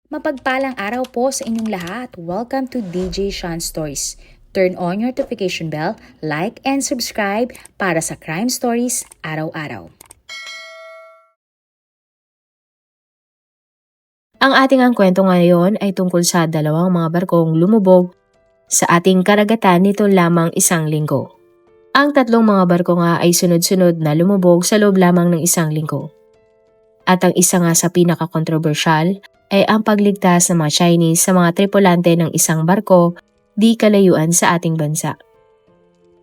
Mapagpalang araw po sa inyong lahat. Welcome to DJ Sean Stories. Turn on your notification bell, like and subscribe para sa crime stories araw-araw. Ang ating kwento ngayon ay tungkol sa dalawang mga barkong lumubog sa ating karagatan nito lamang isang linggo. Ang tatlong mga barko nga ay sunod-sunod na lumubog sa loob lamang ng isang linggo. At ang isa nga sa pinaka-controversial ay ang pagligtas ng mga Chinese sa mga tripulante ng isang barko di kalayuan sa ating bansa.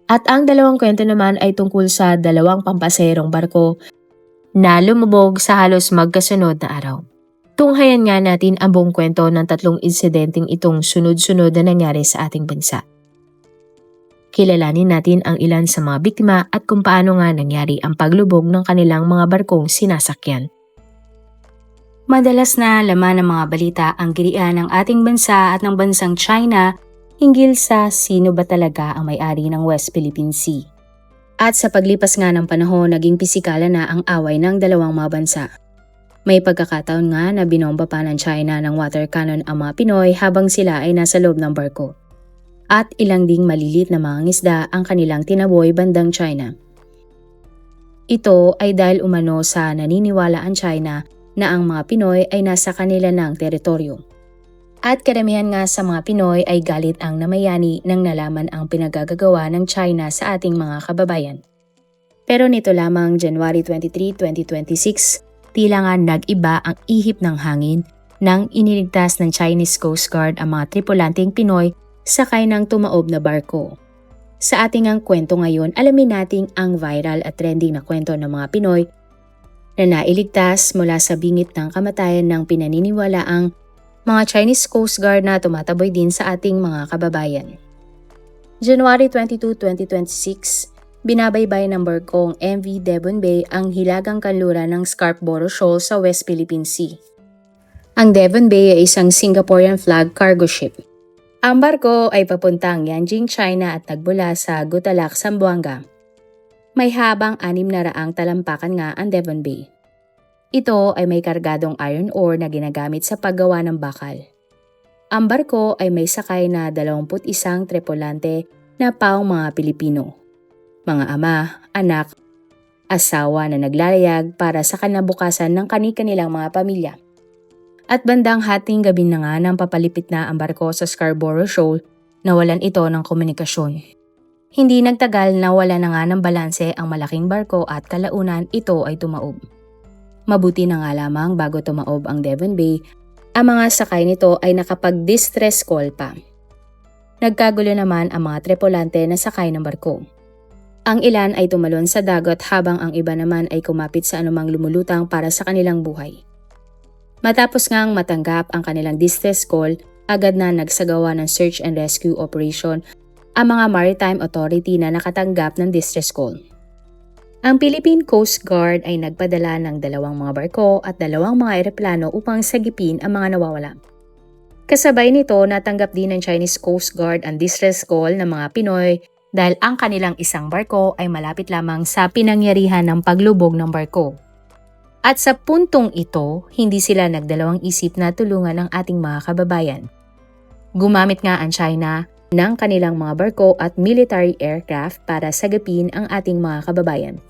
At ang dalawang kwento naman ay tungkol sa dalawang pampaserong barko na lumubog sa halos magkasunod na araw. Tunghayan nga natin ang buong kwento ng tatlong insidenteng itong sunod-sunod na nangyari sa ating bansa. Kilalanin natin ang ilan sa mga biktima at kung paano nga nangyari ang paglubog ng kanilang mga barkong sinasakyan. Madalas na laman ng mga balita ang girian ng ating bansa at ng bansang China hinggil sa sino ba talaga ang may-ari ng West Philippine Sea. At sa paglipas nga ng panahon, naging pisikala na ang away ng dalawang mga bansa. May pagkakataon nga na binomba pa ng China ng water cannon ang mga Pinoy habang sila ay nasa loob ng barko. At ilang ding malilit na mga ngisda ang kanilang tinaboy bandang China. Ito ay dahil umano sa naniniwala ang China na ang mga Pinoy ay nasa kanila ng teritoryo. At karamihan nga sa mga Pinoy ay galit ang namayani nang nalaman ang pinagagagawa ng China sa ating mga kababayan. Pero nito lamang January 23, 2026, tila nga nag-iba ang ihip ng hangin nang iniligtas ng Chinese Coast Guard ang mga tripulanteng Pinoy sakay ng tumaob na barko. Sa ating kwento ngayon, alamin natin ang viral at trending na kwento ng mga Pinoy na nailigtas mula sa bingit ng kamatayan ng pinaniniwalaang mga Chinese Coast Guard na tumataboy din sa ating mga kababayan. January 22, 2026, binabaybay ng barkong MV Devon Bay ang hilagang kanluran ng Scarborough Shoal sa West Philippine Sea. Ang Devon Bay ay isang Singaporean flag cargo ship. Ang barko ay papuntang Yanjing, China at nagbula sa Gutalak, Zamboanga. May habang 600 talampakan nga ang Devon Bay. Ito ay may kargadong iron ore na ginagamit sa paggawa ng bakal. Ang barko ay may sakay na 21 tripulante na paong mga Pilipino. Mga ama, anak, asawa na naglalayag para sa kinabukasan ng kani-kanilang mga pamilya. At bandang hating gabi na nga nang papalipit na ang barko sa Scarborough Shoal, nawalan ito ng komunikasyon. Hindi nagtagal na wala na nga ng balanse ang malaking barko at kalaunan ito ay tumaob. Mabuti na nga lamang bago tumaob ang Devon Bay, ang mga sakay nito ay nakapag-distress call pa. Nagkagulo naman ang mga tripulante na sakay ng barko. Ang ilan ay tumalon sa dagat habang ang iba naman ay kumapit sa anumang lumulutang para sa kanilang buhay. Matapos ngang matanggap ang kanilang distress call, agad na nagsagawa ng search and rescue operation ang mga Maritime Authority na nakatanggap ng distress call. Ang Philippine Coast Guard ay nagpadala ng 2 mga barko at 2 mga eroplano upang sagipin ang mga nawawala. Kasabay nito, natanggap din ng Chinese Coast Guard ang distress call ng mga Pinoy dahil ang kanilang isang barko ay malapit lamang sa pinangyarihan ng paglubog ng barko. At sa puntong ito, hindi sila nagdalawang isip na tulungan ang ating mga kababayan. Gumamit nga ang China ng kanilang mga barko at military aircraft para sagapin ang ating mga kababayan.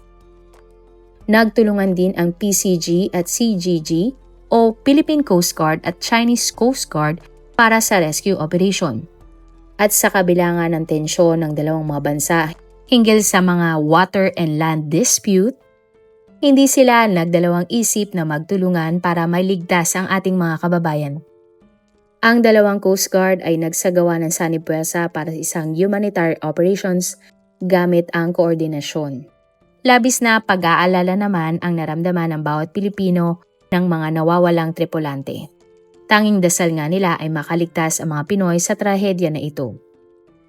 Nagtulungan din ang PCG at CGG o Philippine Coast Guard at Chinese Coast Guard para sa rescue operation. At sa kabila nga ng tensyon ng dalawang mga bansa hinggil sa mga water and land dispute, hindi sila nagdalawang isip na magtulungan para mailigtas ang ating mga kababayan. Ang 2 Coast Guard ay nagsagawa ng sanib-puwersa para sa isang humanitarian operations gamit ang koordinasyon. Labis na pag-aalala naman ang naramdaman ng bawat Pilipino ng mga nawawalang tripulante. Tanging dasal nga nila ay makaligtas ang mga Pinoy sa trahedya na ito.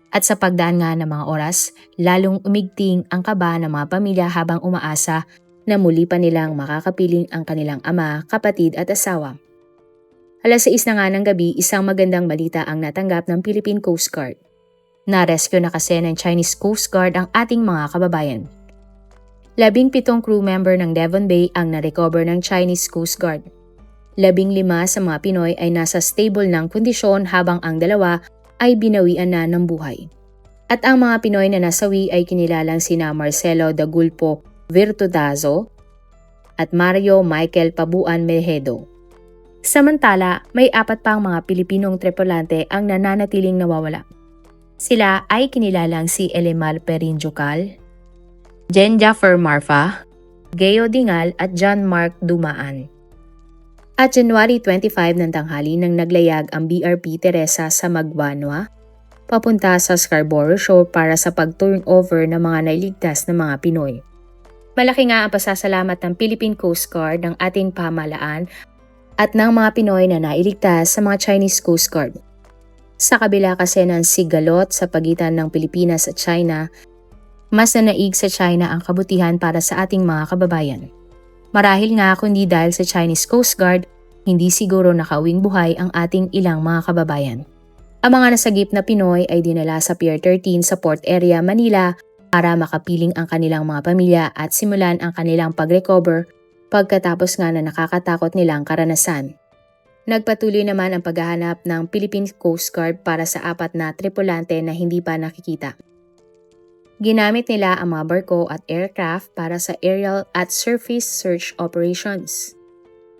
At sa pagdaan nga ng mga oras, lalong umigting ang kaba ng mga pamilya habang umaasa na muli pa nilang makakapiling ang kanilang ama, kapatid at asawa. 6:00 na nga ng gabi, isang magandang balita ang natanggap ng Philippine Coast Guard. Na-rescue na kasi ng Chinese Coast Guard ang ating mga kababayan. 17 crew member ng Devon Bay ang na-recover ng Chinese Coast Guard. 15 sa mga Pinoy ay nasa stable ng kondisyon habang ang 2 ay binawian na ng buhay. At ang mga Pinoy na nasawi ay kinilalang sina Marcelo Dagulpo Virtudazo at Mario Michael Pabuan Mejedo. Samantala, may 4 pang mga Pilipinong tripulante ang nananatiling nawawala. Sila ay kinilalang si Elimar Perinjucal, Jen Jaffer Marfa, Geo Dingal at John Mark Dumaan. At January 25 ng tanghali nang naglayag ang BRP Teresa sa Magbanwa, papunta sa Scarborough Shoal para sa pag-turn over ng mga nailigtas na mga Pinoy. Malaki nga ang pasasalamat ng Philippine Coast Guard ng ating pamahalaan at ng mga Pinoy na nailigtas sa mga Chinese Coast Guard. Sa kabila kasi ng sigalot sa pagitan ng Pilipinas at China, mas nanaig sa China ang kabutihan para sa ating mga kababayan. Marahil nga kundi dahil sa Chinese Coast Guard, hindi siguro nakauwing buhay ang ating ilang mga kababayan. Ang mga nasagip na Pinoy ay dinala sa Pier 13 sa Port Area, Manila para makapiling ang kanilang mga pamilya at simulan ang kanilang pag-recover pagkatapos nga na nakakatakot nilang karanasan. Nagpatuloy naman ang paghahanap ng Philippine Coast Guard para sa 4 na tripulante na hindi pa nakikita. Ginamit nila ang mga barko at aircraft para sa aerial at surface search operations.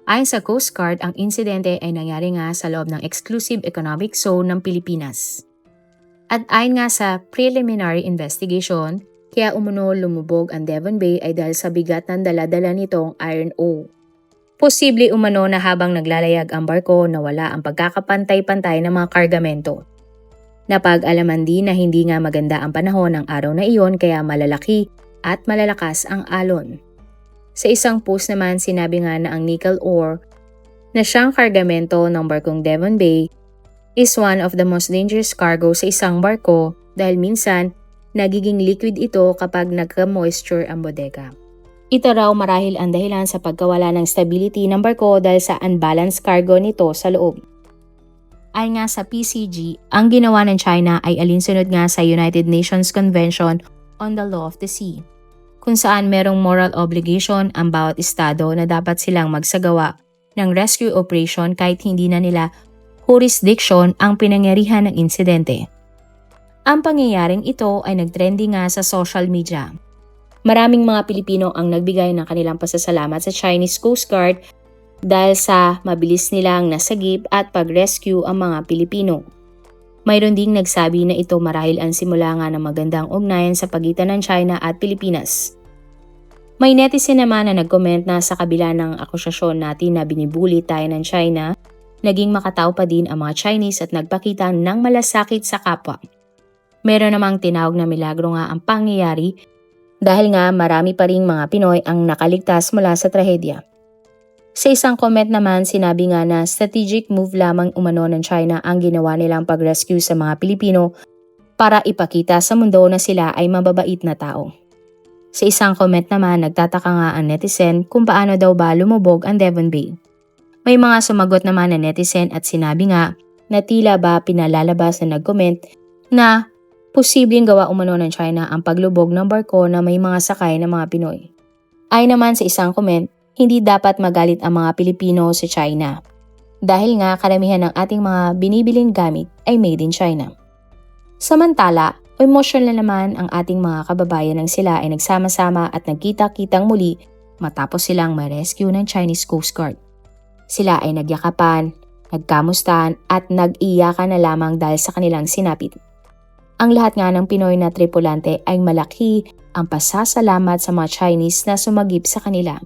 Ayon sa Coast Guard, ang insidente ay nangyari nga sa loob ng Exclusive Economic Zone ng Pilipinas. At ayon nga sa preliminary investigation, kaya umuno lumubog ang Devon Bay ay dahil sa bigat ng dala-dala nitong iron ore. Posible umano na habang naglalayag ang barko nawala ang pagkakapantay-pantay ng mga kargamento. Napag-alaman din na hindi nga maganda ang panahon ng araw na iyon kaya malalaki at malalakas ang alon. Sa isang post naman sinabi nga na ang nickel ore na siyang kargamento ng barkong Devon Bay is one of the most dangerous cargo sa isang barko dahil minsan nagiging liquid ito kapag nagka-moisture ang bodega. Ito raw marahil ang dahilan sa pagkawala ng stability ng barko dahil sa unbalanced cargo nito sa loob. Ay nga sa PCG, ang ginawa ng China ay alinsunod nga sa United Nations Convention on the Law of the Sea, kung saan merong moral obligation ang bawat estado na dapat silang magsagawa ng rescue operation kahit hindi na nila jurisdiction ang pinangyarihan ng insidente. Ang pangyayaring ito ay nagtrending nga sa social media. Maraming mga Pilipino ang nagbigay ng kanilang pasasalamat sa Chinese Coast Guard dahil sa mabilis nilang nasagip at pag-rescue ang mga Pilipino. Mayroon ding nagsabi na ito marahil ang simula nga ng magandang ugnayan sa pagitan ng China at Pilipinas. May netizen naman na nag-comment na sa kabila ng akusasyon natin na binibuli tayo ng China, naging makatao pa din ang mga Chinese at nagpakita ng malasakit sa kapwa. Meron namang tinawag na milagro nga ang pangyayari dahil nga marami pa ring mga Pinoy ang nakaligtas mula sa trahedya. Sa isang comment naman, sinabi nga na strategic move lamang umano ng China ang ginawa nilang pag-rescue sa mga Pilipino para ipakita sa mundo na sila ay mababait na tao. Sa isang comment naman, nagtataka nga ang netizen kung paano daw ba lumubog ang Devon Bay. May mga sumagot naman na netizen at sinabi nga na tila ba pinalalabas na nag-comment na posibleng gawa umano ng China ang paglubog ng barko na may mga sakay na mga Pinoy. Ay naman sa isang comment, hindi dapat magalit ang mga Pilipino sa China. Dahil nga karamihan ng ating mga binibiling gamit ay made in China. Samantala, emosyonal naman ang ating mga kababayan nang sila ay nagsama-sama at nagkita-kitang muli matapos silang ma-rescue ng Chinese Coast Guard. Sila ay nagyakapan, nagkamustahan at nag-iyakan na lamang dahil sa kanilang sinapit. Ang lahat nga ng Pinoy na tripulante ay malaki ang pasasalamat sa mga Chinese na sumagip sa kanila.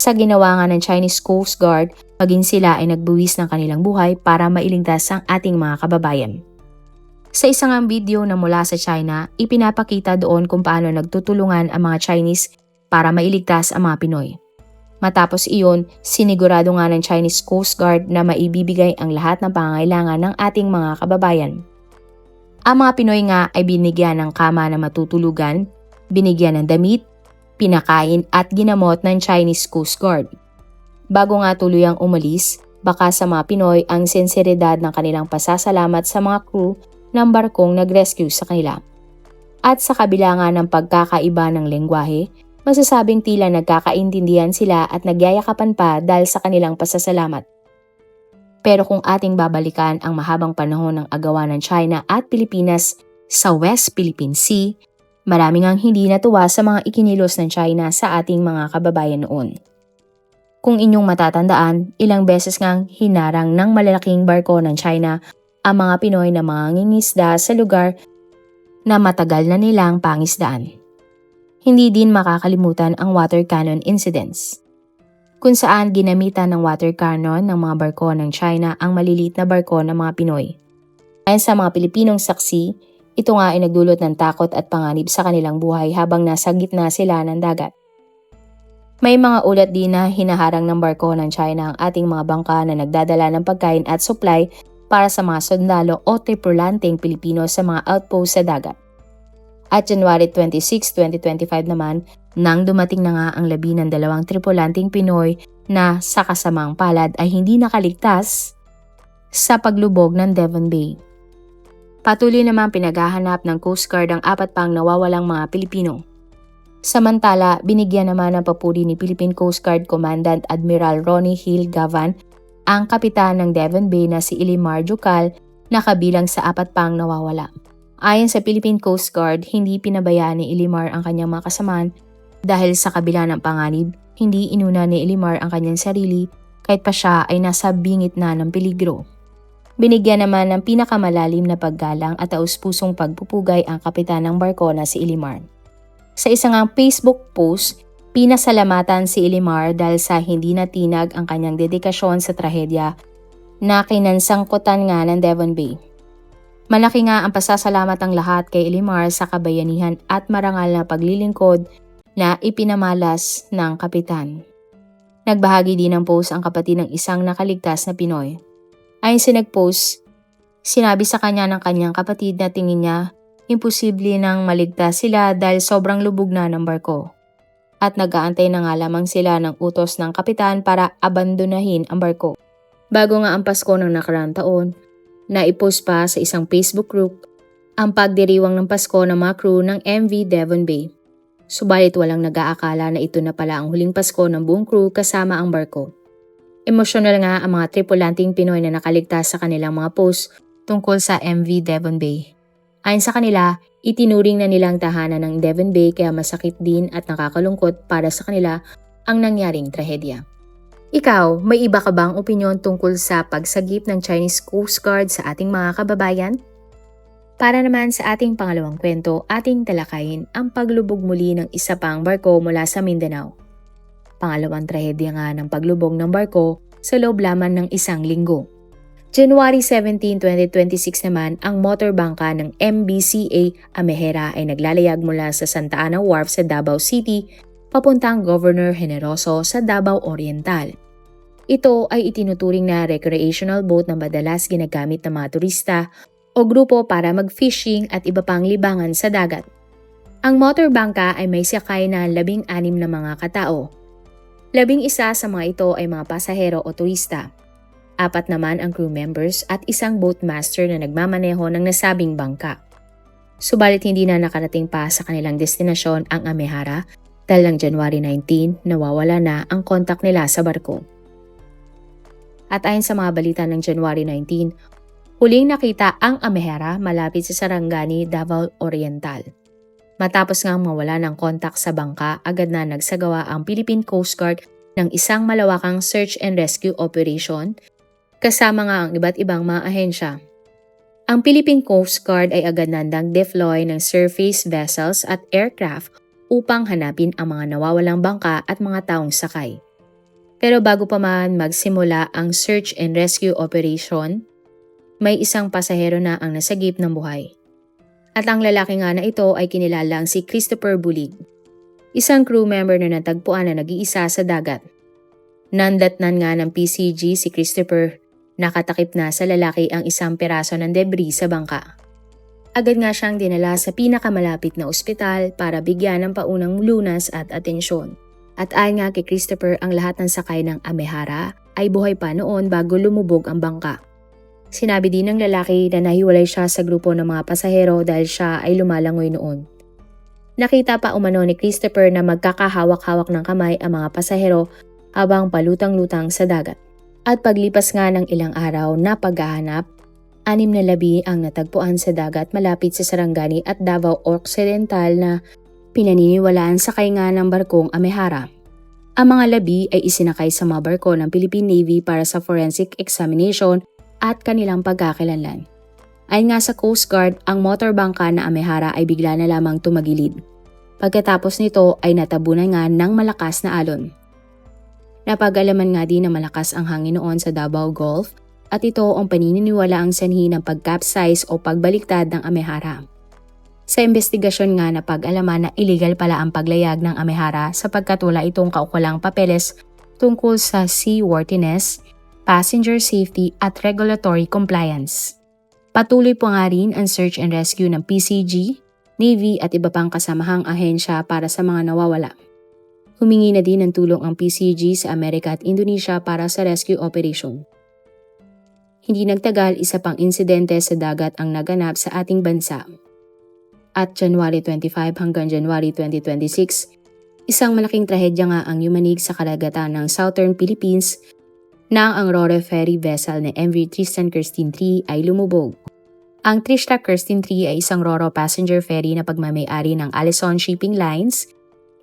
Sa ginawa nga ng Chinese Coast Guard, maging sila ay nagbuwis ng kanilang buhay para mailigtas ang ating mga kababayan. Sa isang video na mula sa China, ipinapakita doon kung paano nagtutulungan ang mga Chinese para mailigtas ang mga Pinoy. Matapos iyon, sinigurado nga ng Chinese Coast Guard na maibibigay ang lahat ng pangangailangan ng ating mga kababayan. Ang mga Pinoy nga ay binigyan ng kama na matutulugan, binigyan ng damit, pinakain at ginamot ng Chinese Coast Guard. Bago nga tuluyang umalis, baka sa mga Pinoy ang sinseridad ng kanilang pasasalamat sa mga crew ng barkong nag-rescue sa kanila. At sa kabila nga ng pagkakaiba ng lengguwahe, Masasabing tila nagkakaintindihan sila at nagyayakapan pa dahil sa kanilang pasasalamat. Pero kung ating babalikan ang mahabang panahon ng agawan ng China at Pilipinas sa West Philippine Sea, marami ngang hindi natuwa sa mga ikinilos ng China sa ating mga kababayan noon. Kung inyong matatandaan, ilang beses ngang hinarang ng malalaking barko ng China ang mga Pinoy na mangingisda sa lugar na matagal na nilang pangisdaan. Hindi din makakalimutan ang water cannon incidents, kung saan ginamitan ng water cannon ng mga barko ng China ang maliliit na barko ng mga Pinoy. Ayon sa mga Pilipinong saksi, ito nga ay nagdulot ng takot at panganib sa kanilang buhay habang nasa gitna sila ng dagat. May mga ulat din na hinaharang ng barko ng China ang ating mga bangka na nagdadala ng pagkain at supply para sa mga sundalo o tripulanteng Pilipino sa mga outpost sa dagat. At January 26, 2025 naman, nang dumating na nga ang labi ng 2 tripulanteng Pinoy na sa kasamang palad ay hindi nakaligtas sa paglubog ng Devon Bay. Patuloy naman pinaghahanap ng Coast Guard ang 4 pang nawawalang mga Pilipino. Samantala, binigyan naman ng papuri ni Philippine Coast Guard Commandant Admiral Ronnie Hill Gavan ang kapitan ng Devon Bay na si Ilimar Jucal na kabilang sa 4 pang nawawala. Ayon sa Philippine Coast Guard, hindi pinabayaan ni Ilimar ang kanyang mga kasamaan dahil sa kabila ng panganib, hindi inuna ni Ilimar ang kanyang sarili kahit pa siya ay nasa bingit na ng peligro. Binigyan naman ng pinakamalalim na paggalang at taus-pusong pagpupugay ang kapitan ng barko na si Ilimar. Sa isang Facebook post, pinasalamatan si Ilimar dahil sa hindi natinag ang kanyang dedikasyon sa trahedya na kinansangkutan nga ng Devon Bay. Malaki nga ang pasasalamat ng lahat kay Ilimar sa kabayanihan at marangal na paglilingkod na ipinamalas ng kapitan. Nagbahagi din ng post ang kapatid ng isang nakaligtas na Pinoy. Ayon sa nag-post, sinabi sa kanya ng kanyang kapatid na tingin niya imposible nang maligtas sila dahil sobrang lubog na ng barko. At nag-aantay na nga lamang sila ng utos ng kapitan para abandonahin ang barko. Bago nga ang Pasko ng nakaraang taon, naipost pa sa isang Facebook group ang pagdiriwang ng Pasko ng mga crew ng MV Devon Bay. Subalit walang nag-aakala na ito na pala ang huling Pasko ng buong crew kasama ang barko. Emosyonal nga ang mga tripulanteng Pinoy na nakaligtas sa kanilang mga post tungkol sa MV Devon Bay. Ayon sa kanila, itinuring na nilang tahanan ng Devon Bay kaya masakit din at nakakalungkot para sa kanila ang nangyaring trahedya. Ikaw, may iba ka bang opinyon tungkol sa pagsagip ng Chinese Coast Guard sa ating mga kababayan? Para naman sa ating pangalawang kwento, ating talakayin ang paglubog muli ng isa pang barko mula sa Mindanao. Pangalawang trahedya nga ng paglubog ng barko sa loob lamang ng 1 linggo. January 17, 2026 naman, ang motorbangka ng MBCA Amehera ay naglalayag mula sa Santa Ana Wharf sa Davao City papuntang Governor Generoso sa Davao Oriental. Ito ay itinuturing na recreational boat na madalas ginagamit ng mga turista o grupo para mag-fishing at iba pang libangan sa dagat. Ang motorbangka ay may sakay na 16 na mga katao. 11 sa mga ito ay mga pasahero o turista. 4 naman ang crew members at isang boatmaster na nagmamaneho ng nasabing bangka. Subalit hindi na nakarating pa sa kanilang destinasyon ang Amehara dahil ng January 19 nawawala na ang kontak nila sa barko. At ayon sa mga balita ng January 19, huling nakita ang Amehara malapit sa Sarangani, Davao Oriental. Matapos ngang mawala ng kontak sa bangka, agad na nagsagawa ang Philippine Coast Guard ng isang malawakang search and rescue operation kasama nga ang iba't ibang mga ahensya. Ang Philippine Coast Guard ay agad nandang deploy ng surface vessels at aircraft upang hanapin ang mga nawawalang bangka at mga taong sakay. Pero bago pa man magsimula ang search and rescue operation, may isang pasahero na ang nasagip ng buhay. At ang lalaki nga na ito ay kinilalang si Christopher Bulig, isang crew member na natagpuan na nag-iisa sa dagat. Nandatnan nga ng PCG si Christopher. Nakatakip na sa lalaki ang isang piraso ng debris sa bangka. Agad nga siyang dinala sa pinakamalapit na ospital para bigyan ng paunang lunas at atensyon. At ayon nga kay Christopher, ang lahat ng sakay ng Amehara ay buhay pa noon bago lumubog ang bangka. Sinabi din ng lalaki na nahiwalay siya sa grupo ng mga pasahero dahil siya ay lumalangoy noon. Nakita pa umano ni Christopher na magkakahawak-hawak ng kamay ang mga pasahero habang palutang-lutang sa dagat. At paglipas nga ng ilang araw na paghahanap, 6 na labi ang natagpuan sa dagat malapit sa Sarangani at Davao Occidental na pinaniniwalaan sakay nga ng barkong Amehara. Ang mga labi ay isinakay sa mga barko ng Philippine Navy para sa forensic examination at kanilang pagkakalanlan. Ayon nga sa Coast Guard, ang motorbangka na Amehara ay bigla na lamang tumagilid. Pagkatapos nito ay natabunan nga ng malakas na alon. Napag-alaman nga din na malakas ang hangin noon sa Davao Gulf at ito ang paniniwala ang sanhi ng pag-capsize o pagbaliktad ng Amehara. Sa investigasyon nga napag-alaman na illegal pala ang paglayag ng Amehara sapagkat wala itong kaukulang papeles tungkol sa seaworthiness, passenger safety at regulatory compliance. Patuloy po nga rin ang search and rescue ng PCG, Navy at iba pang kasamahang ahensya para sa mga nawawala. Humingi na din ng tulong ang PCG sa Amerika at Indonesia para sa rescue operation. Hindi nagtagal, isa pang insidente sa dagat ang naganap sa ating bansa. At January 25 hanggang January 2026, isang malaking trahedya nga ang yumanig sa karagatan ng Southern Philippines nang ang Roro ferry vessel na MV Tristan Kirsten III ay lumubog. Ang Tristan Kirsten III ay isang Roro passenger ferry na pagmamay-ari ng Allison Shipping Lines,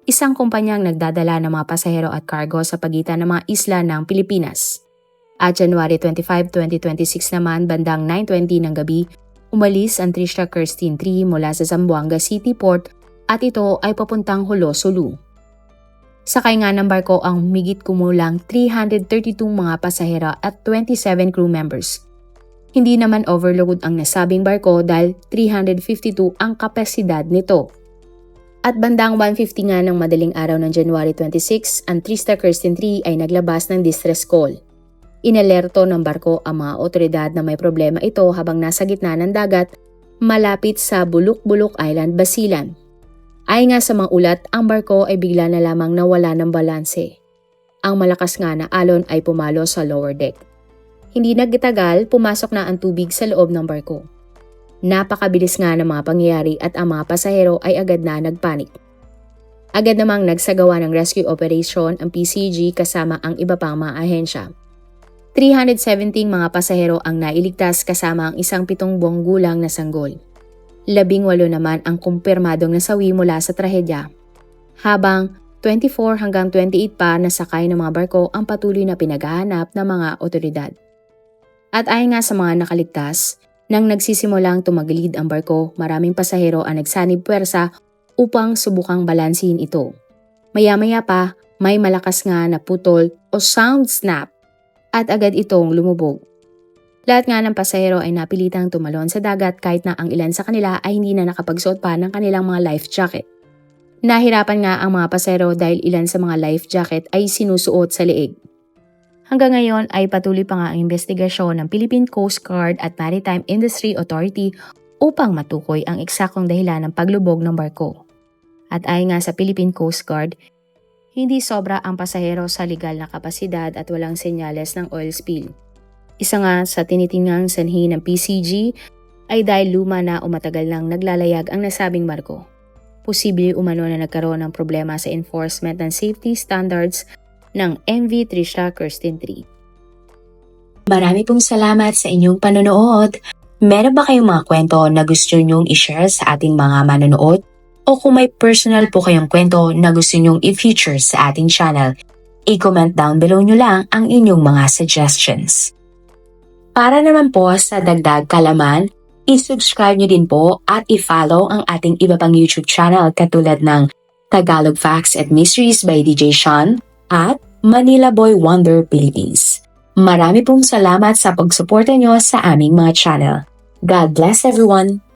isang kumpanyang nagdadala ng mga pasahero at cargo sa pagitan ng mga isla ng Pilipinas. At January 25, 2026 naman, bandang 9:20 ng gabi, umalis ang Tristan Kirsten III mula sa Zamboanga City Port at ito ay papuntang Jolo, Sulu. Sakay nga ng barko ang humigit kumulang 332 mga pasahero at 27 crew members. Hindi naman overload ang nasabing barko dahil 352 ang kapasidad nito. At bandang 1:50 nga ng madaling araw ng January 26, ang Tristan Kirsten III ay naglabas ng distress call. Inalerto ng barko ang mga otoridad na may problema ito habang nasa gitna ng dagat malapit sa Buluk-Buluk Island, Basilan. Ayon nga sa mga ulat, ang barko ay bigla na lamang nawala ng balanse. Ang malakas nga na alon ay pumalo sa lower deck. Hindi nagtagal, pumasok na ang tubig sa loob ng barko. Napakabilis nga ng mga pangyayari at ang mga pasahero ay agad na nagpanik. Agad namang nagsagawa ng rescue operation ang PCG kasama ang iba pang mga ahensya. 317 mga pasahero ang nailigtas kasama ang isang 7 buwang gulang na sanggol. 18 naman ang kumpirmadong nasawi mula sa trahedya. Habang 24 hanggang 28 pa na sakay ng mga barko ang patuloy na pinaghahanap ng mga otoridad. At ayon nga sa mga nakaligtas, nang nagsisimulang tumagilid ang barko, maraming pasahero ang nagsanib puwersa upang subukang balansin ito. Maya-maya pa, may malakas nga na putol o sound snap at agad itong lumubog. Lahat nga ng pasahero ay napilitang tumalon sa dagat kahit na ang ilan sa kanila ay hindi na nakapagsuot pa ng kanilang mga life jacket. Nahirapan nga ang mga pasahero dahil ilan sa mga life jacket ay sinusuot sa leeg. Hanggang ngayon ay patuloy pa nga ang investigasyon ng Philippine Coast Guard at Maritime Industry Authority upang matukoy ang eksaktong dahilan ng paglubog ng barko. At ayon nga sa Philippine Coast Guard, hindi sobra ang pasahero sa legal na kapasidad at walang senyales ng oil spill. Isa nga sa tinitingang sanhi ng PCG ay dahil luma na o matagal nang naglalayag ang nasabing barko. Posible umano na nagkaroon ng problema sa enforcement ng safety standards ng MV Tristan Kirsten III. Marami pong salamat sa inyong panonood. Meron ba kayong mga kwento na gusto nyong i-share sa ating mga manonood? O kung may personal po kayong kwento na gusto nyong i-feature sa ating channel, i-comment down below nyo lang ang inyong mga suggestions. Para naman po sa dagdag kalaman, i-subscribe nyo din po at i-follow ang ating iba pang YouTube channel katulad ng Tagalog Facts and Mysteries by DJ Sean at Manila Boy Wonder Philippines. Marami pong salamat sa pagsuporta nyo sa aming mga channel. God bless everyone!